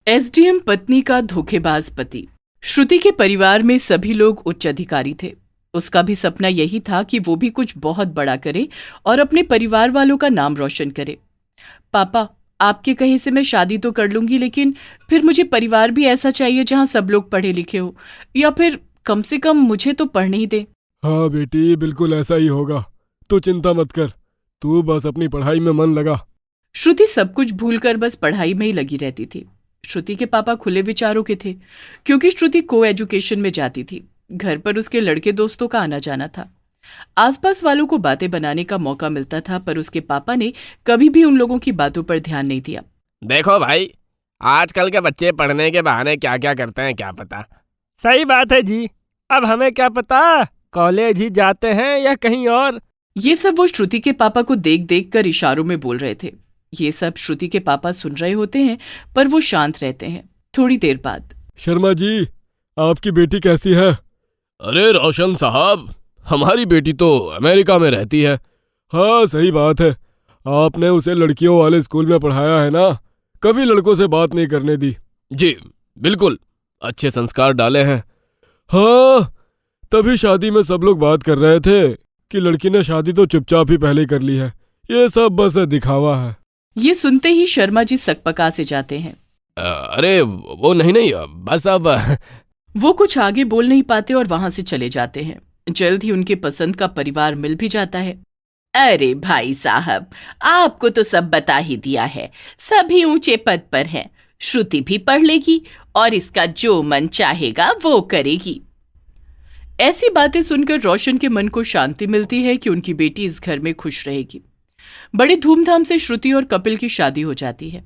SDM पत्नी का धोखेबाज पति। श्रुति के परिवार में सभी लोग उच्च अधिकारी थे। उसका भी सपना यही था कि वो भी कुछ बहुत बड़ा करे और अपने परिवार वालों का नाम रोशन करे। पापा, आपके कहे से मैं शादी तो कर लूंगी, लेकिन फिर मुझे परिवार भी ऐसा चाहिए जहां सब लोग पढ़े लिखे हो, या फिर कम से कम मुझे तो पढ़ने ही दे। हाँ बेटी, बिल्कुल ऐसा ही होगा। तू चिंता मत कर, तू बस अपनी पढ़ाई में मन लगा। श्रुति सब कुछ भूलकर बस पढ़ाई में ही लगी रहती थी। श्रुति के पापा खुले विचारों के थे, क्योंकि श्रुति को एजुकेशन में जाती थी। घर पर उसके लड़के दोस्तों का आना जाना था। आसपास वालों को बातें बनाने का मौका मिलता था, पर उसके पापा ने कभी भी उन लोगों की बातों पर ध्यान नहीं दिया। देखो भाई, आजकल के बच्चे पढ़ने के बहाने क्या क्या करते हैं क्या पता। सही बात है जी, अब हमें क्या पता कॉलेज ही जाते हैं या कहीं और। ये सब वो श्रुति के पापा को देख देख कर इशारों में बोल रहे थे। ये सब श्रुति के पापा सुन रहे होते हैं, पर वो शांत रहते हैं। थोड़ी देर बाद, शर्मा जी, आपकी बेटी कैसी है? अरे रोशन साहब, हमारी बेटी तो अमेरिका में रहती है। हाँ सही बात है, आपने उसे लड़कियों वाले स्कूल में पढ़ाया है ना, कभी लड़कों से बात नहीं करने दी। जी बिल्कुल, अच्छे संस्कार डाले हैं। हाँ, तभी शादी में सब लोग बात कर रहे थे कि लड़की ने शादी तो चुपचाप ही पहले कर ली है, ये सब बस दिखावा है। ये सुनते ही शर्मा जी सकपका से जाते हैं। अरे वो नहीं, बस अब वो कुछ आगे बोल नहीं पाते और वहां से चले जाते हैं। जल्द ही उनके पसंद का परिवार मिल भी जाता है। अरे भाई साहब, आपको तो सब बता ही दिया है, सभी ऊंचे पद पर हैं। श्रुति भी पढ़ लेगी और इसका जो मन चाहेगा वो करेगी। ऐसी बातें सुनकर रोशन के मन को शांति मिलती है कि उनकी बेटी इस घर में खुश रहेगी। बड़ी धूमधाम से श्रुति और कपिल की शादी हो जाती है।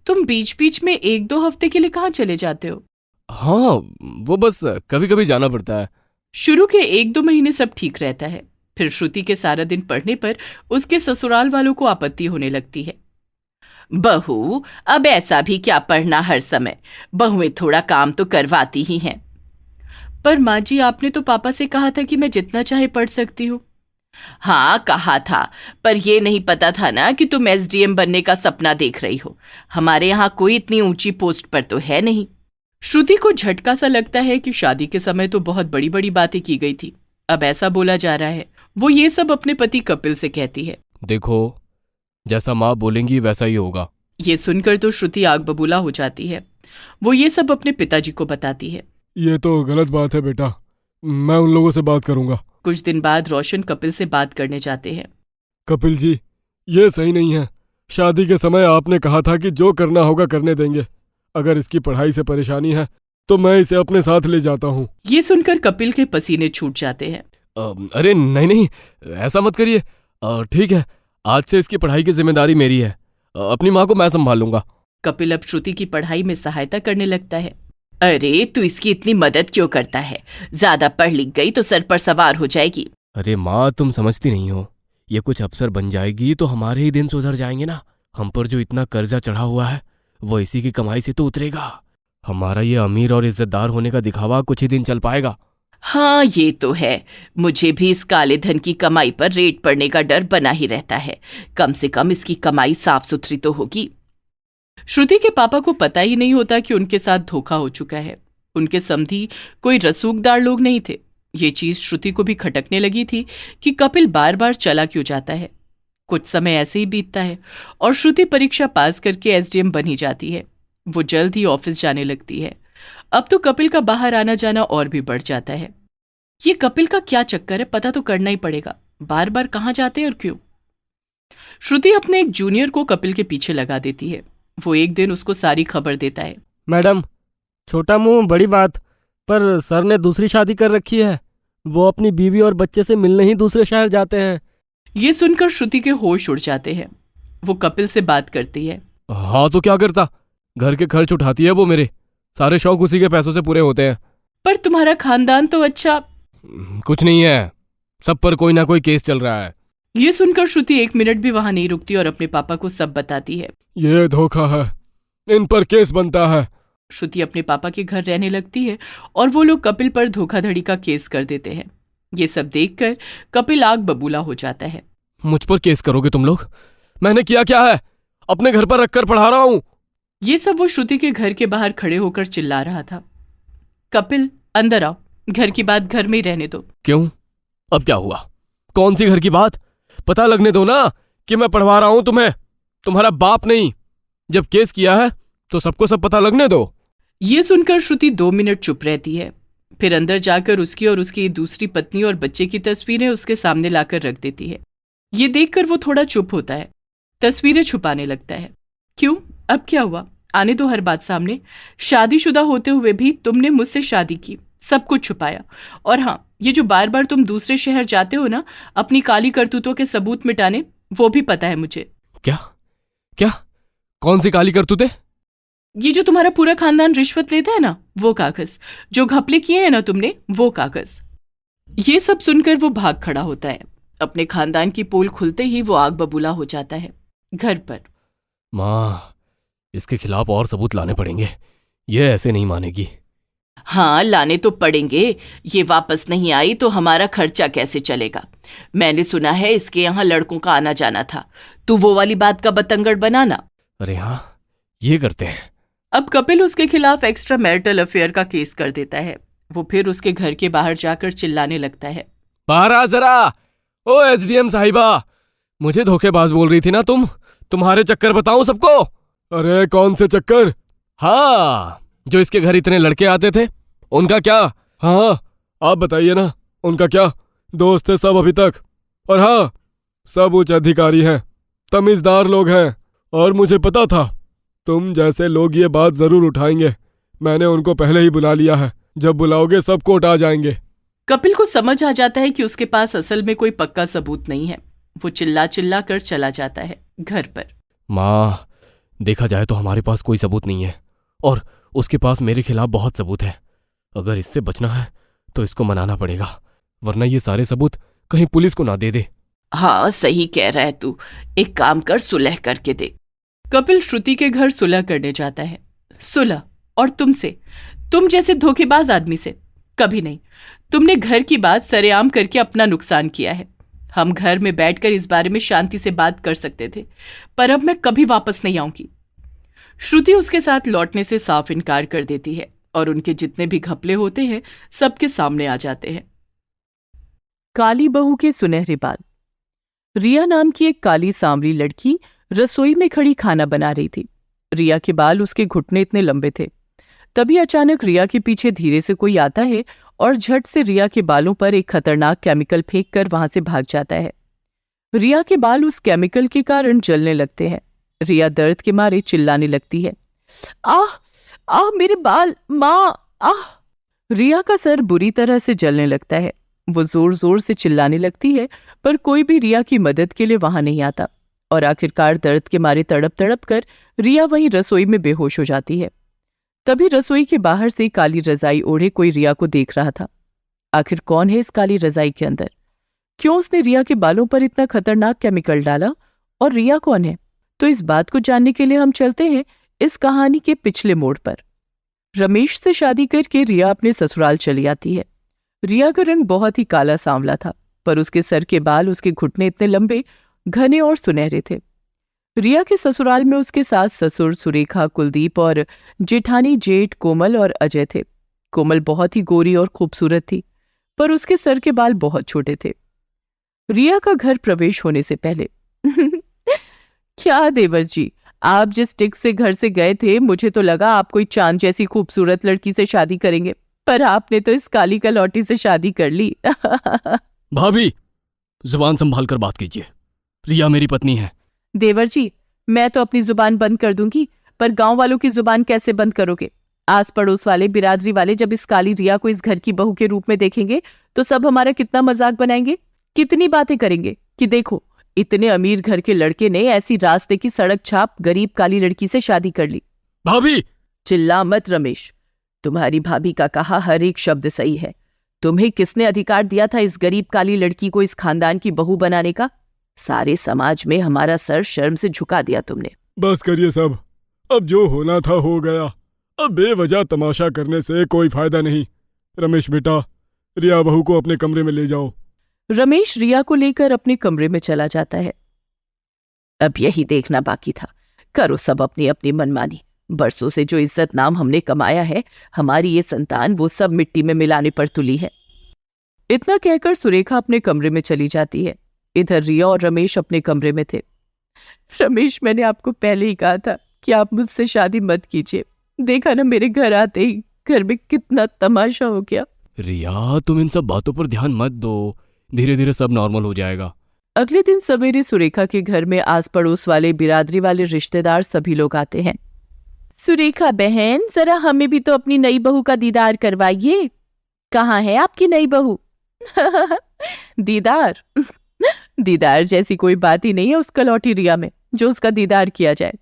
तुम बीच बीच में 1-2 हफ्ते के लिए कहाँ चले जाते हो? हाँ, वो बस कभी कभी जाना पड़ता है। शुरू के 1-2 महीने सब ठीक रहता है, फिर श्रुति के सारा दिन पढ़ने पर उसके ससुराल वालों को आपत्ति होने लगती है। बहू, अब ऐसा भी क्या पढ़ना हर समय, बहुएं थोड़ा काम तो करवाती ही हैं। पर माँ जी, आपने तो पापा से कहा था कि मैं जितना चाहे पढ़ सकती हूँ। हाँ कहा था, पर ये नहीं पता था ना कि तुम एसडीएम बनने का सपना देख रही हो। हमारे यहाँ कोई इतनी ऊंची पोस्ट पर तो है नहीं। श्रुति को झटका सा लगता है कि शादी के समय तो बहुत बड़ी बड़ी बातें की गई थी, अब ऐसा बोला जा रहा है। वो ये सब अपने पति कपिल से कहती है। देखो, जैसा माँ बोलेंगी वैसा ही होगा। ये सुनकर तो श्रुति आग बबूला हो जाती है। वो ये सब अपने पिताजी को बताती है। ये तो गलत बात है बेटा, मैं उन लोगों से बात करूंगा। कुछ दिन बाद रोशन कपिल से बात करने जाते हैं। कपिल जी, ये सही नहीं है। शादी के समय आपने कहा था कि जो करना होगा करने देंगे। अगर इसकी पढ़ाई से परेशानी है तो मैं इसे अपने साथ ले जाता हूँ। ये सुनकर कपिल के पसीने छूट जाते हैं। अरे नहीं, ऐसा मत करिए। ठीक है, आज से इसकी पढ़ाई की जिम्मेदारी मेरी है। अपनी माँ को मैं संभाल लूंगा। कपिल अब श्रुति की पढ़ाई में सहायता करने लगता है। अरे तू इसकी इतनी मदद क्यों करता है? ज्यादा पढ़ लिख गई तो सर पर सवार हो जाएगी। अरे माँ, तुम समझती नहीं हो, ये कुछ अफसर बन जाएगी तो हमारे ही दिन सुधर जाएंगे ना। हम पर जो इतना कर्जा चढ़ा हुआ है वो इसी की कमाई से तो उतरेगा। हमारा ये अमीर और इज्जतदार होने का दिखावा कुछ ही दिन चल पाएगा। हाँ ये तो है, मुझे भी इस काले धन की कमाई पर रेड पड़ने का डर बना ही रहता है। कम से कम इसकी कमाई साफ सुथरी तो होगी। श्रुति के पापा को पता ही नहीं होता कि उनके साथ धोखा हो चुका है। उनके समधी कोई रसूखदार लोग नहीं थे। ये चीज श्रुति को भी खटकने लगी थी कि कपिल बार बार चला क्यों जाता है। कुछ समय ऐसे ही बीतता है और श्रुति परीक्षा पास करके एसडीएम बन ही जाती है। वो जल्द ही ऑफिस जाने लगती है। अब तो कपिल का बाहर आना जाना और भी बढ़ जाता है। ये कपिल का क्या चक्कर है, पता तो करना ही पड़ेगा। बार बार कहाँ जाते हैं और क्यों? श्रुति अपने एक जूनियर को कपिल के पीछे लगा देती है। वो एक दिन उसको सारी खबर देता है। मैडम, छोटा मुंह बड़ी बात, पर सर ने दूसरी शादी कर रखी है। वो अपनी बीवी और बच्चे से मिलने ही दूसरे शहर जाते हैं। ये सुनकर श्रुति के होश उड़ जाते हैं। वो कपिल से बात करती है। हाँ तो क्या करता, घर के खर्च उठाती है वो, मेरे सारे शौक उसी के पैसों से पूरे होते हैं। पर तुम्हारा खानदान तो अच्छा। कुछ नहीं है, सब पर कोई ना कोई केस चल रहा है। ये सुनकर श्रुति 1 मिनट भी वहां नहीं रुकती और अपने पापा को सब बताती है। ये धोखा है, इन पर केस बनता है। श्रुति अपने पापा के घर रहने लगती है और वो लोग कपिल पर धोखाधड़ी का केस कर देते हैं। ये सब देखकर कपिल आग बबूला हो जाता है। मुझ पर केस करोगे तुम लोग? मैंने किया क्या है? अपने घर पर रखकर पढ़ा रहा हूं। ये सब वो श्रुति के घर के बाहर खड़े होकर चिल्ला रहा था। कपिल, अंदर आओ, घर की बात घर में ही रहने दो। क्यों? अब क्या हुआ? कौन सी घर की बात? पता लगने दो ना कि मैं पढ़वा रहा हूं तुम्हें, तुम्हारा बाप नहीं। जब केस किया है तो सबको सब पता लगने दो। ये सुनकर श्रुति 2 मिनट चुप रहती है, फिर अंदर जाकर उसकी और उसकी दूसरी पत्नी और बच्चे की तस्वीरें उसके सामने लाकर रख देती है। ये देखकर वो थोड़ा चुप होता है, तस्वीरें छुपाने लगता है। क्यों? अब क्या हुआ? आने दो हर बात सामने। शादीशुदा होते हुए भी तुमने मुझसे शादी की, सब कुछ छुपाया। और हाँ, ये जो बार बार तुम दूसरे शहर जाते हो ना अपनी काली करतूतों के सबूत मिटाने, वो भी पता है मुझे। क्या? क्या? कौन सी काली करतूतें? ये जो तुम्हारा पूरा खानदान रिश्वत लेता है ना, वो कागज, जो घपले किए हैं ना तुमने, वो कागज। ये सब सुनकर वो भाग खड़ा होता है। अपने खानदान की पोल खुलते ही वो आग बबूला हो जाता है। घर पर माँ, इसके खिलाफ और सबूत लाने पड़ेंगे, ये ऐसे नहीं मानेगी। हाँ, लाने तो पड़ेंगे। ये वापस नहीं आई तो हमारा खर्चा कैसे चलेगा? मैंने सुना है इसके यहाँ लड़कों का आना जाना था। तू वो वाली बात का बतंगड़ बनाना। अरे हाँ, ये करते हैं। अब कपिल उसके खिलाफ एक्स्ट्रा मैरिटल अफेयर का केस कर देता है। वो फिर उसके घर के बाहर जाकर चिल्लाने लगता है। बाहर आ जरा। ओ एसडीएम साहिबा, मुझे धोखेबाज बोल रही थी ना तुम? तुम्हारे चक्कर बताऊं सबको? अरे कौन से चक्कर? हाँ, जो इसके घर इतने लड़के आते थे, उनका क्या? हाँ, आप बताइए ना, उनका क्या? दोस्त थे सब अभी तक। और हाँ, सब उच्च अधिकारी हैं, तमीजदार लोग हैं। और मुझे पता था तुम जैसे लोग ये बात जरूर उठाएंगे। मैंने उनको पहले ही बुला लिया है, जब बुलाओगे सब कोर्ट आ जाएंगे। कपिल को समझ आ जाता है कि उसके पास असल में कोई पक्का सबूत नहीं है। वो चिल्ला चिल्ला कर चला जाता है घर पर। माँ, देखा जाए तो हमारे पास कोई सबूत नहीं है और उसके पास मेरे खिलाफ बहुत सबूत है। अगर इससे बचना है तो इसको मनाना पड़ेगा, वरना ये सारे सबूत कहीं पुलिस को ना दे दे। हाँ, सही कह रहा है तू। एक काम कर, सुलह करके दे। कपिल श्रुति के घर सुलह करने जाता है। सुलह? और तुमसे? तुम जैसे धोखेबाज आदमी से? कभी नहीं। तुमने घर की बात सरेआम करके अपना नुकसान किया है। हम घर में बैठकर इस बारे में शांति से बात कर सकते थे, पर अब मैं कभी वापस नहीं आऊंगी। श्रुति उसके साथ लौटने से साफ इनकार कर देती है और उनके जितने भी घपले होते हैं सबके सामने आ जाते हैं। काली बहू के सुनहरे बाल। रिया नाम की एक काली सांवरी लड़की रसोई में खड़ी खाना बना रही थी। रिया के बाल उसके घुटने इतने लंबे थे। तभी अचानक रिया के पीछे धीरे से कोई आता है और झट से रिया के बालों पर एक खतरनाक केमिकल फेंक कर वहां से भाग जाता है। रिया के बाल उस केमिकल के कारण जलने लगते हैं। रिया दर्द के मारे चिल्लाने लगती है। आह, आह मेरे बाल, माँ, आह। रिया का सर बुरी तरह से जलने लगता है। वो जोर जोर से चिल्लाने लगती है, पर कोई भी रिया की मदद के लिए वहां नहीं आता और आखिरकार दर्द के मारे तड़प तड़प कर रिया वहीं रसोई में बेहोश हो जाती है। तभी रसोई के बाहर से काली रजाई ओढ़े कोई रिया को देख रहा था। आखिर कौन है इस काली रजाई के अंदर? क्यों उसने रिया के बालों पर इतना खतरनाक केमिकल डाला? और रिया कौन है? तो इस बात को जानने के लिए हम चलते हैं इस कहानी के पिछले मोड़ पर। रमेश से शादी करके रिया अपने ससुराल चली आती है। रिया का रंग बहुत ही काला सांवला था, पर उसके सर के बाल, उसके घुटने इतने लंबे, घने और सुनहरे थे। रिया के ससुराल में उसके सास ससुर सुरेखा, कुलदीप और जेठानी जेठ कोमल और अजय थे। कोमल बहुत ही गोरी और खूबसूरत थी, पर उसके सर के बाल बहुत छोटे थे। रिया का घर प्रवेश होने से पहले क्या देवर जी, आप जिस टिक से घर से गए थे, मुझे तो लगा आप कोई चांद जैसी खूबसूरत लड़की से शादी करेंगे, पर आपने तो इस काली कलौटी से शादी कर ली। भाभी, जुबान संभाल कर बात कीजिए। रिया मेरी पत्नी है। देवर जी, मैं तो अपनी जुबान बंद कर दूंगी, पर गांव वालों की जुबान कैसे बंद करोगे? आस पड़ोस वाले, बिरादरी वाले जब इस काली रिया को इस घर की बहू के रूप में देखेंगे तो सब हमारा कितना मजाक बनाएंगे, कितनी बातें करेंगे कि देखो इतने अमीर घर के लड़के ने ऐसी रास्ते की सड़क छाप गरीब काली लड़की से शादी कर ली। भाभी! चिल्ला मत रमेश, तुम्हारी भाभी का कहा हर एक शब्द सही है। तुम्हें किसने अधिकार दिया था इस गरीब काली लड़की को इस खानदान की बहू बनाने का? सारे समाज में हमारा सर शर्म से झुका दिया तुमने। बस करिए सब, अब जो होना था हो गया। अब बेवजह तमाशा करने से कोई फायदा नहीं। रमेश बेटा, रिया बहू को अपने कमरे में ले जाओ। रमेश रिया को लेकर अपने कमरे में चला जाता है। अब यही देखना बाकी था, करो सब अपनी अपनी मनमानी। बरसों से जो इज्जत नाम हमने कमाया है, हमारी ये संतान वो सब मिट्टी में मिलाने पर तुली है। इतना कहकर सुरेखा अपने कमरे में चली जाती है। इधर रिया और रमेश अपने कमरे में थे। रमेश, मैंने आपको पहले ही कहा था कि आप मुझसे शादी मत कीजिए। देखा ना, मेरे घर आते ही घर में कितना तमाशा हो गया। रिया, तुम इन सब बातों पर ध्यान मत दो, धीरे धीरे सब नॉर्मल हो जाएगा। अगले दिन सवेरे सुरेखा के घर में आस पड़ोस वाले, बिरादरी वाले रिश्तेदार सभी लोग आते हैं। सुरेखा बहन, जरा हमें भी तो अपनी नई बहू का दीदार करवाइए। कहाँ है आपकी नई बहू? दीदार? दीदार जैसी कोई बात ही नहीं है उस कलौटी रिया में जो उसका दीदार किया जाए।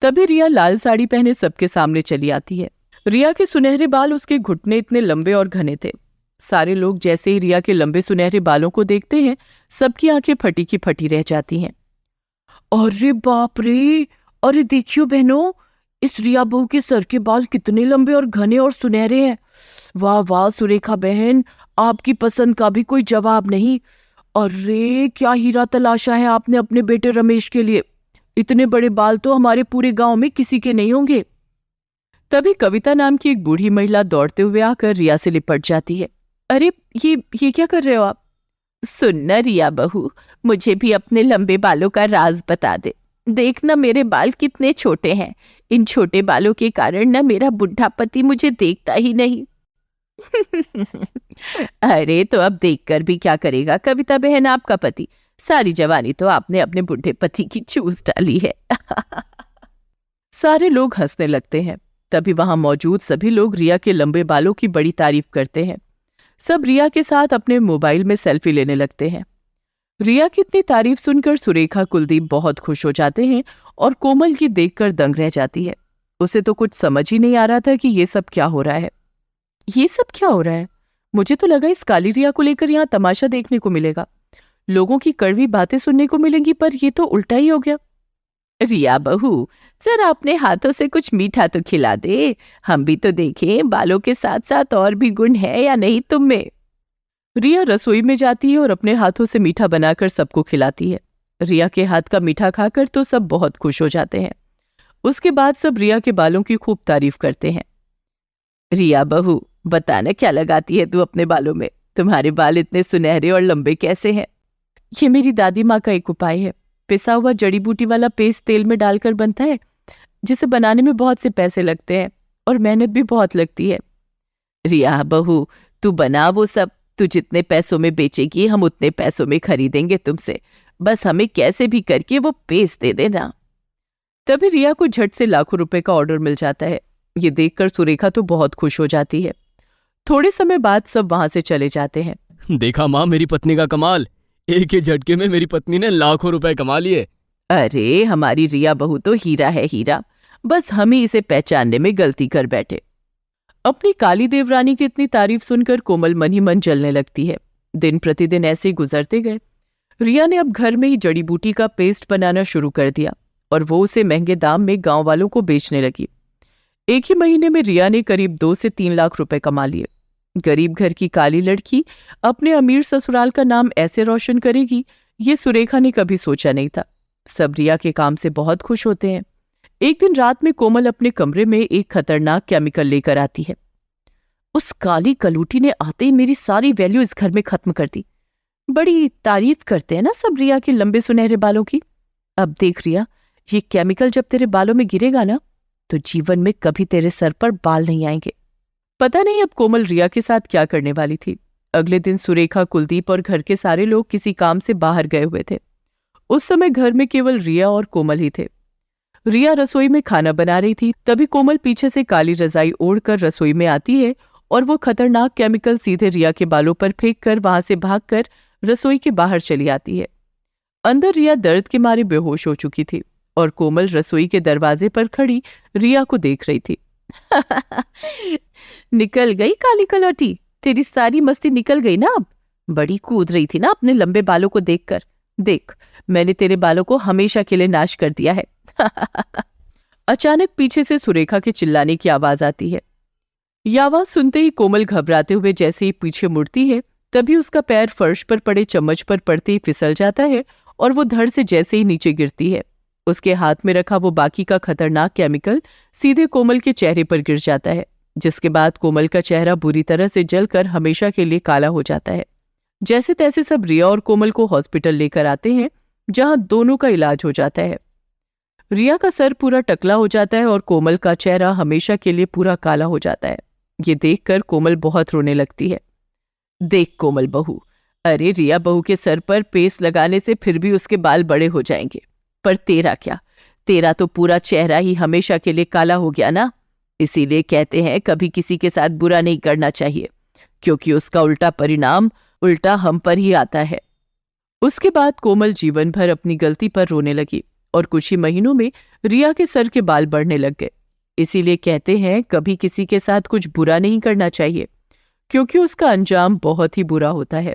तभी रिया लाल साड़ी पहने सबके सामने चली आती है। रिया के सुनहरे बाल, उसके घुटने इतने लंबे और घने थे। सारे लोग जैसे ही रिया के लंबे सुनहरे बालों को देखते हैं, सबकी आंखें फटी की फटी रह जाती हैं। अरे बाप रे, अरे देखियो बहनों, इस रिया बहू के सर के बाल कितने लंबे और घने और सुनहरे हैं। वाह वाह सुरेखा बहन, आपकी पसंद का भी कोई जवाब नहीं। अरे क्या हीरा तलाशा है आपने अपने बेटे रमेश के लिए। इतने बड़े बाल तो हमारे पूरे गांव में किसी के नहीं होंगे। तभी कविता नाम की एक बूढ़ी महिला दौड़ते हुए आकर रिया से लिपट जाती है। अरे ये क्या कर रहे हो आप? सुनना रिया बहू, मुझे भी अपने लंबे बालों का राज बता दे। देखना मेरे बाल कितने छोटे हैं। इन छोटे बालों के कारण ना मेरा बुढ़ा पति मुझे देखता ही नहीं। अरे तो अब देखकर भी क्या करेगा कविता बहन आपका पति। सारी जवानी तो आपने अपने बुढ़े पति की चूस डाली है। सारे लोग हंसने लगते हैं। तभी वहां मौजूद सभी लोग रिया के लंबे बालों की बड़ी तारीफ करते हैं। सब रिया के साथ अपने मोबाइल में सेल्फी लेने लगते हैं। रिया की इतनी तारीफ सुनकर सुरेखा, कुलदीप बहुत खुश हो जाते हैं और कोमल की देखकर दंग रह जाती है। उसे तो कुछ समझ ही नहीं आ रहा था कि ये सब क्या हो रहा है। ये सब क्या हो रहा है? मुझे तो लगा इस काली रिया को लेकर यहाँ तमाशा देखने को मिलेगा, लोगों की कड़वी बातें सुनने को मिलेंगी, पर ये तो उल्टा ही हो गया। रिया बहू, जरा अपने हाथों से कुछ मीठा तो खिला दे, हम भी तो देखें बालों के साथ साथ और भी गुण है या नहीं तुम में। रिया रसोई में जाती है और अपने हाथों से मीठा बनाकर सबको खिलाती है। रिया के हाथ का मीठा खाकर तो सब बहुत खुश हो जाते हैं। उसके बाद सब रिया के बालों की खूब तारीफ करते हैं। रिया बहू, बताना क्या लगाती है तू अपने बालों में? तुम्हारे बाल इतने सुनहरे और लंबे कैसे हैं? ये मेरी दादी माँ का एक उपाय है। पिसा हुआ जड़ी बूटी वाला पेस्ट तेल में डालकर बनता है, जिसे बनाने में बहुत से पैसे लगते हैं और मेहनत भी बहुत लगती है। रिया बहू, तू बना वो सब, तू जितने पैसों में बेचेगी हम उतने पैसों में खरीदेंगे तुमसे। बस हमें कैसे भी करके वो पेस्ट दे देना। तभी रिया को झट से लाखों रुपए का ऑर्डर मिल जाता है। ये देखकर सुरेखा तो बहुत खुश हो जाती है। थोड़े समय बाद सब वहां से चले जाते हैं। देखा माँ, मेरी पत्नी का कमाल। एक ही झटके में मेरी पत्नी ने लाखों रुपए कमा लिए। अरे हमारी रिया बहू तो हीरा है हीरा, बस हम ही इसे पहचानने में गलती कर बैठे। अपनी काली देवरानी की इतनी तारीफ सुनकर कोमल मन ही मन जलने लगती है। दिन प्रतिदिन ऐसे ही गुजरते गए। रिया ने अब घर में ही जड़ी बूटी का पेस्ट बनाना शुरू कर दिया और वो उसे महंगे दाम में गांव वालों को बेचने लगी। एक ही महीने में रिया ने करीब 2 से 3 लाख रुपए कमा लिए। गरीब घर की काली लड़की अपने अमीर ससुराल का नाम ऐसे रोशन करेगी, ये सुरेखा ने कभी सोचा नहीं था। सब रिया के काम से बहुत खुश होते हैं। एक दिन रात में कोमल अपने कमरे में एक खतरनाक केमिकल लेकर आती है। उस काली कलूटी ने आते ही मेरी सारी वैल्यू इस घर में खत्म कर दी। बड़ी तारीफ करते हैं ना सब रिया के लंबे सुनहरे बालों की। अब देख रिया, ये केमिकल जब तेरे बालों में गिरेगा ना, तो जीवन में कभी तेरे सर पर बाल नहीं आएंगे। पता नहीं अब कोमल रिया के साथ क्या करने वाली थी। अगले दिन सुरेखा, कुलदीप और घर के सारे लोग किसी काम से बाहर गए हुए थे। उस समय घर में केवल रिया और कोमल ही थे। रिया रसोई में खाना बना रही थी। तभी कोमल पीछे से काली रजाई ओढ़कर रसोई में आती है और वो खतरनाक केमिकल सीधे रिया के बालों पर फेंक कर वहां से भागकर रसोई के बाहर चली आती है। अंदर रिया दर्द के मारे बेहोश हो चुकी थी और कोमल रसोई के दरवाजे पर खड़ी रिया को देख रही थी। निकल गई काली कलौटी, तेरी सारी मस्ती निकल गई ना। अब बड़ी कूद रही थी ना अपने लंबे बालों को देखकर। देख, मैंने तेरे बालों को हमेशा के लिए नाश कर दिया है। अचानक पीछे से सुरेखा के चिल्लाने की आवाज आती है। यह आवाज सुनते ही कोमल घबराते हुए जैसे ही पीछे मुड़ती है, तभी उसका पैर फर्श पर पड़े चम्मच पर पड़ते ही फिसल जाता है और वो धड़ से जैसे ही नीचे गिरती है, उसके हाथ में रखा वो बाकी का खतरनाक केमिकल सीधे कोमल के चेहरे पर गिर जाता है, जिसके बाद कोमल का चेहरा बुरी तरह से जलकर हमेशा के लिए काला हो जाता है। जैसे तैसे सब रिया और कोमल को हॉस्पिटल लेकर आते हैं, जहां दोनों का इलाज हो जाता है। रिया का सर पूरा टकला हो जाता है और कोमल का चेहरा हमेशा के लिए पूरा काला हो जाता है। ये देखकर कोमल बहुत रोने लगती है। देख कोमल बहू, अरे रिया बहू के सर पर पेस्ट लगाने से फिर भी उसके बाल बड़े हो जाएंगे, पर तेरा क्या, तेरा तो पूरा चेहरा ही हमेशा के लिए काला हो गया ना। इसीलिए कहते हैं कभी किसी के साथ बुरा नहीं करना चाहिए, क्योंकि उसका उल्टा परिणाम उल्टा हम पर ही आता है। उसके बाद कोमल जीवन भर अपनी गलती पर रोने लगी और कुछ ही महीनों में रिया के सर के बाल बढ़ने लग गए। इसीलिए कहते हैं कभी किसी के साथ कुछ बुरा नहीं करना चाहिए, क्योंकि उसका अंजाम बहुत ही बुरा होता है।